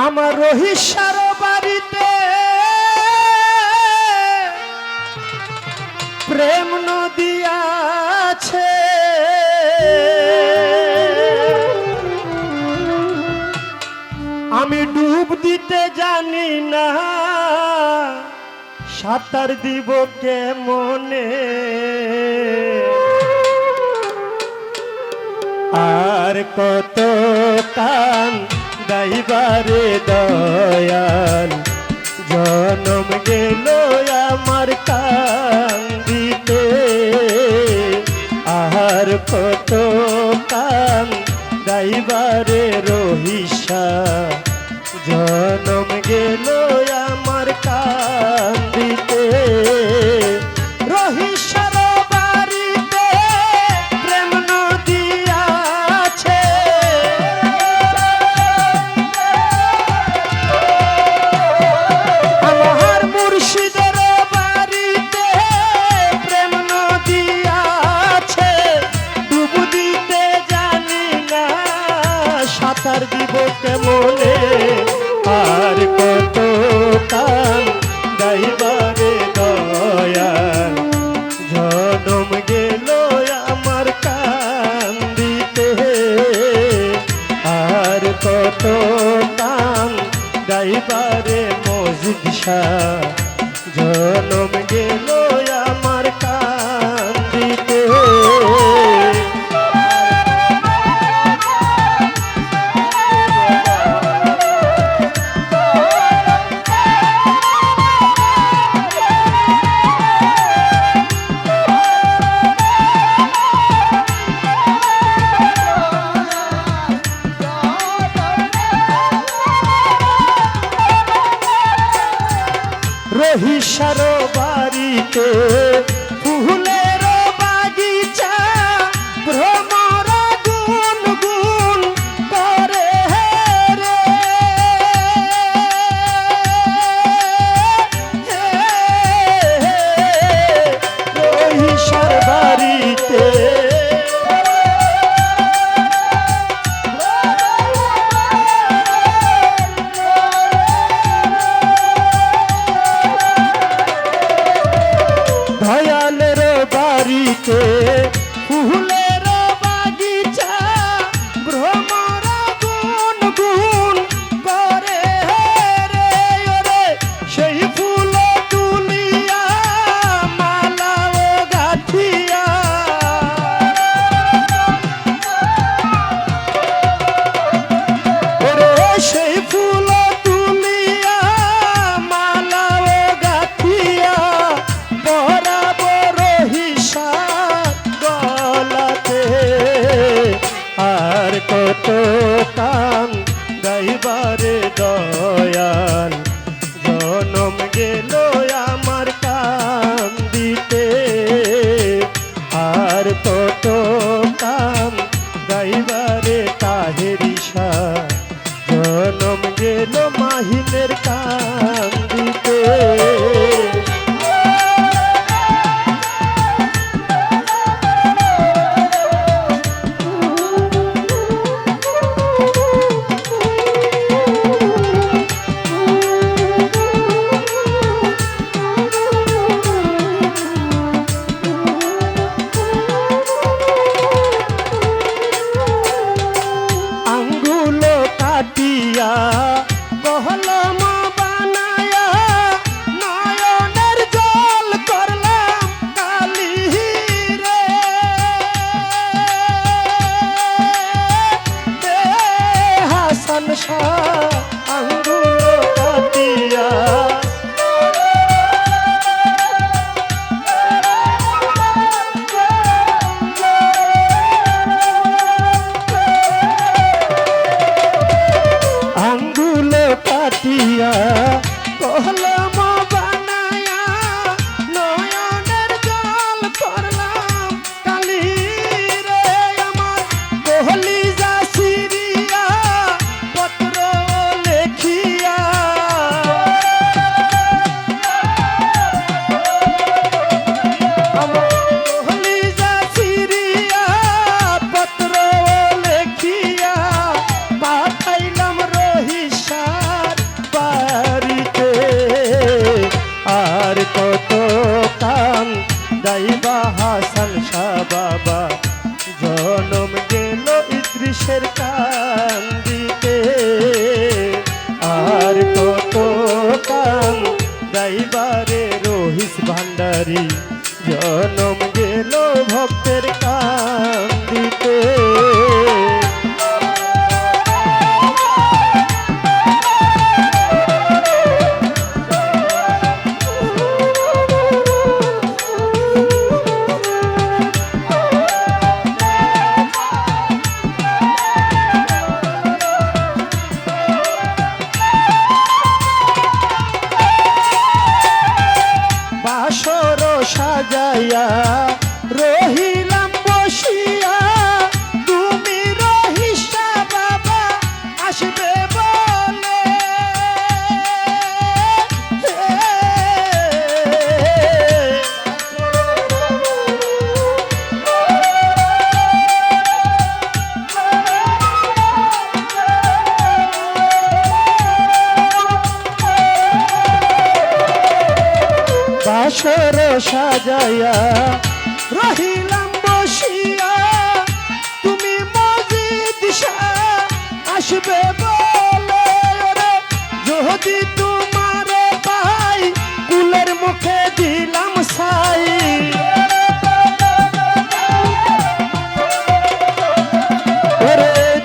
আমার রহিসার বাড়িতে প্রেম নদী আছে, আমি ডুব দিতে জানি না, সাঁতার দিব কেমনে। আর কত কান দাইবারে দয়াল, জনম গেল আমার কান্দিতে। আর কত কান দাইবারে রহিসা, জনম গেল আমার কান্দিতে। রহিসার বাড়িতে প্রেম নদী আছে, আমার মুর্শিদের বাড়িতে প্রেম নদী আছে, ডুব দিতে জানি না, সাঁতার দিব কেমনে। আর কত কান দাইবারে দয়াল, জনম গেল আমার কান্দিতে। আর কত কান দাইবারে মজিদ শাহ, জনম গেল আমার কান্দিতে। রহিসার বাড়িতে ফুলের বাগিচা, ভ্রমর গুন গুন করে রে। রহিসার বাড়িতে দয়ালের বাড়িতে ফুলের বাগিচা, ভ্রমর গুন গুন করে রে। ওরে সেই ফুল তুলিয়া মালা ও গাঁথিয়া, ওরে সেই ফুল তুলিয়া মালা ও গাঁথিয়া, আর কত কান দাইবারে দয়াল, জনম গেল আমার কান্দিতে। আর কত কান দাইবারে তাহেরিসা, জনম গেল মাহিনের কান্দিতে। কাটিয়া কলম বানায়া, নয়নের জল করলাম কালি রে। হাসান শাহ আঙ্গুল কাটিয়া, আঙ্গুল কাটিয়া কলম বানায়া, নয়নের জল করলাম কালি রে। আমার কলিজা সিরিয়া পত্র বাড়ি জনম গেল ভক্তের কান্দিতে। বাসর সাজাইয়া রহিলাম বসিয়া, তুমি রহিসা বাবা আসবে বলে। বাসর সাজাইয়া রহিলাম বসিয়া, তুমি মসজিদ আসবে বলে। যদি তোমার পাই কুলের মুখে দিলাম ছাই,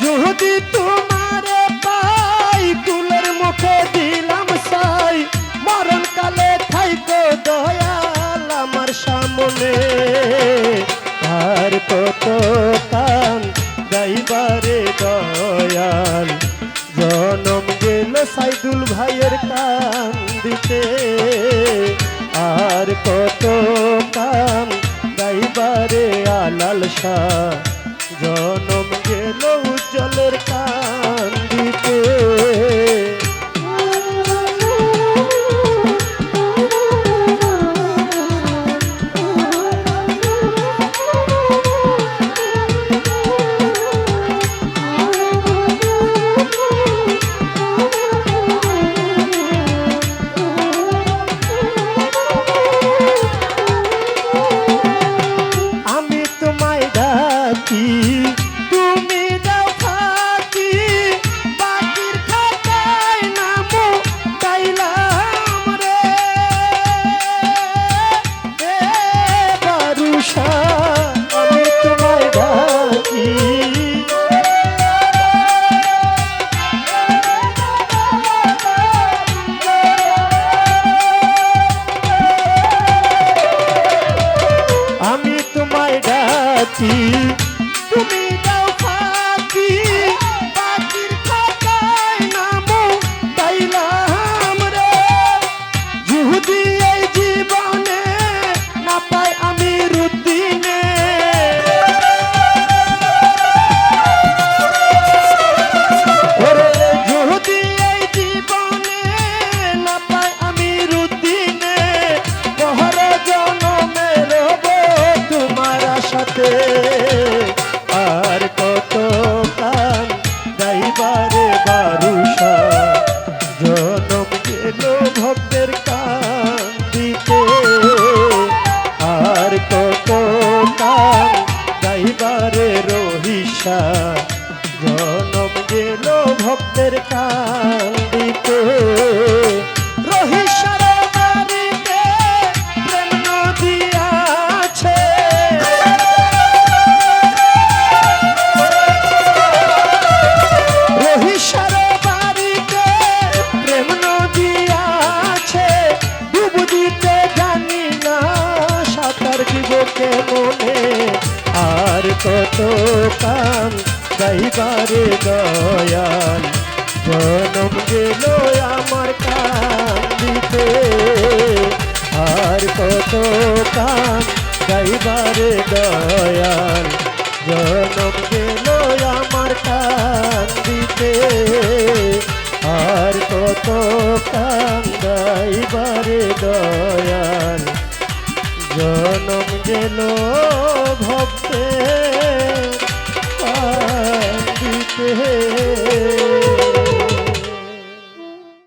যদি তোমার পাই কুলের মুখে দিলাম ছাই। মরণ কালে থাইকো দয়াল আমার সামনে, আর কত কান গাইবারে দয়াল। জনম গেল সাইদুল ভাইয়ের কান্দিতে, আর কত কান গাইবারে আলাল শাহ। জনম গেল উজ্জ্বলের কান্দিতে। আমি তোমায় ডাকি তুমি দাও ফাঁকি, বাকির খাতায় নামো তাইলাম রে। বারুষা আমি তোমায় ডাকি, আমি তোমায় ডাকি তুমি দাও ফাঁকি, বাকির খাতায় নামো তাইলাম রে। যদি এই জীবনে না পাই আমি রুদ্দিনে, যদি এই জীবনে না পাই আমি রুদ্দিনে, বহর জনমের রব তোমার সাথে। আর কত কান গাইবারে বারুষা, জনম গেল ভক্তের কান্দিতে। আর কত কান গাইবারে রহিসা, জনম গেল ভক্তের কান্দিতে। রহিসার বাড়িতে প্রেম নদী আছে, রহিসার বাড়িতে প্রেম নদী আছে। ডুব দিতে জানি না সাঁতার দিব কেমনে, আর কত কান গাইবারে দয়াল। জনম গেল আমার কান্দিতে, আর কত কান গাইবারে দয়াল। জনম গেল আমার কান্দিতে, আর কত কান গাইবারে দয়াল। জনম গেল ভক্তে কান্দিতে।